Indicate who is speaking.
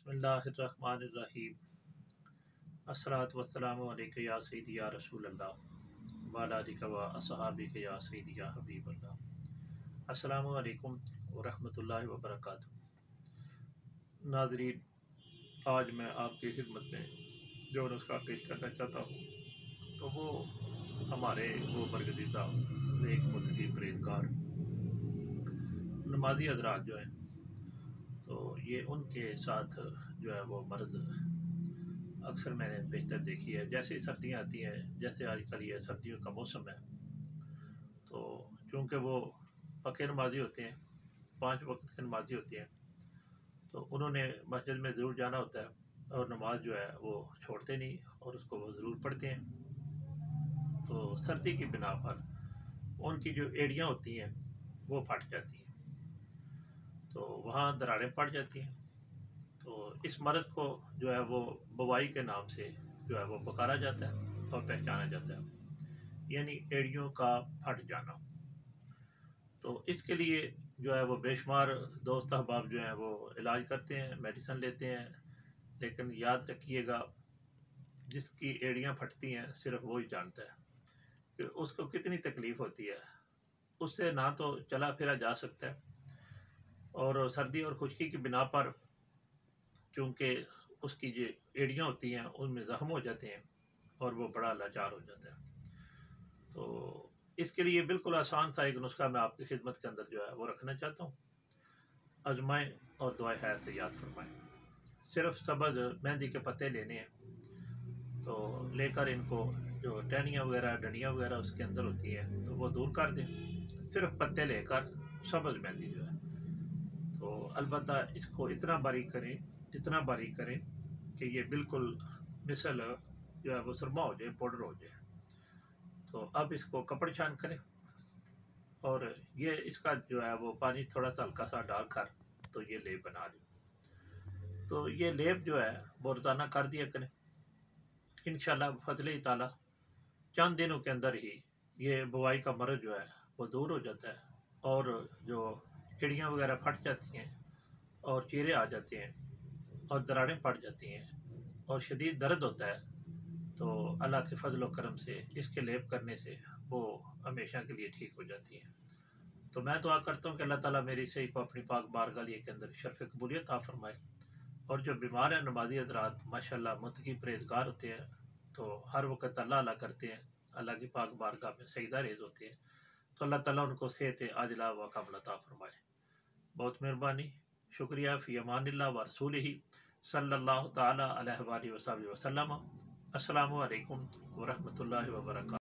Speaker 1: बिस्मिल्लाहिर्रहमानिर्रहीम। अस्सलातु वस्सलामु अलैका या सय्यदी या रसूल अल्लाह व अला आलिका व अस्हाबिका या सय्यदी या हबीब अल्लाह। अस्सलामु अलैकुम व रहमतुल्लाहि व बरकातुहू। नाज़रीन, आज मैं आपकी खिदमत में जो नुस्खा पेश करना चाहता हूँ तो वो हमारे वो बरगदीदा नेक मुत्तकी परहेज़गार नमाजी हज़रात जो हैं, तो ये उनके साथ जो है वो मर्द अक्सर मैंने बेशतर देखी है। जैसे सर्दियाँ आती हैं, जैसे आजकल ये सर्दियों का मौसम है, तो चूँकि वो पक्के नमाजी होते हैं, 5 वक्त के नमाजी होते हैं, तो उन्होंने मस्जिद में ज़रूर जाना होता है और नमाज जो है वो छोड़ते नहीं और उसको वो ज़रूर पढ़ते हैं। तो सर्दी की बिना पर उनकी जो एड़ियाँ होती हैं वो फट जाती हैं, तो वहाँ दरारें पड़ जाती हैं। तो इस मर्द को जो है वो बवाई के नाम से जो है वो पुकारा जाता है और पहचाना जाता है, यानी एड़ियों का फट जाना। तो इसके लिए जो है वो बेशुमार दोस्त अहबाब जो हैं वो इलाज करते हैं, मेडिसिन लेते हैं, लेकिन याद रखिएगा जिसकी एड़ियाँ फटती हैं सिर्फ वही जानता है कि उसको कितनी तकलीफ़ होती है। उससे ना तो चला फिरा जा सकता है, और सर्दी और खुश्की की बिना पर चूँकि उसकी जो एड़ियाँ होती हैं उनमें ज़ख्म हो जाते हैं और वो बड़ा लाचार हो जाता है। तो इसके लिए बिल्कुल आसान सा एक नुस्खा मैं आपकी खिदमत के अंदर जो है वो रखना चाहता हूँ। आजमाएँ और दुआए खैर से याद फरमाएँ। सिर्फ सब्ज़ मेहंदी के पत्ते लेने हैं, तो लेकर इनको जो टहनियाँ वगैरह डंडियाँ वगैरह उसके अंदर होती हैं तो वो दूर कर दें। सिर्फ पत्ते लेकर सब्ज़ मेहंदी जो है, तो अलबत्ता इसको इतना बारीक करें कि ये बिल्कुल मिसल जो है वो सुरमा हो जाए, पाउडर हो जाए। तो अब इसको कपड़े छान करें और ये इसका जो है वो पानी थोड़ा सा हल्का सा डालकर तो ये लेप बना लें। तो ये लेप जो है वो रोज़ाना कर दिया करें। इंशाअल्लाह फज़ल ताला चंद दिनों के अंदर ही ये बवाई का मर्ज़ जो है वो दूर हो जाता है, और जो एड़ियाँ वगैरह फट जाती हैं और चीरे आ जाते हैं और दरारें पड़ जाती हैं और शदीद दर्द होता है, तो अल्लाह के फजल व करम से इसके लेप करने से वो हमेशा के लिए ठीक हो जाती हैं। तो मैं दुआ करता हूँ कि अल्लाह ताला मेरी सही को अपनी पाक बारगाह के अंदर शर्फ़ कबूलियत अता फरमाए। और जो बीमार हैं नमाज़ी हज़रात माशाअल्लाह मुत्तकी परहेज़गार होते हैं, तो हर वक्त अल्लाह अल्लाह करते हैं, अल्लाह की पाक बारगाह में सजदा रेज़ होते हैं, तो अल्लाह ताला उनको सेहत आजिला व कामिला अता फरमाए। बहुत मेहरबानी, शुक्रिया। फ़ी अमानिल्लाह व रसूलिही सल्लल्लाहु तआला अलैहि व सल्लम। अस्सलामु अलैकुम व रहमतुल्लाहि व बरकातुहू।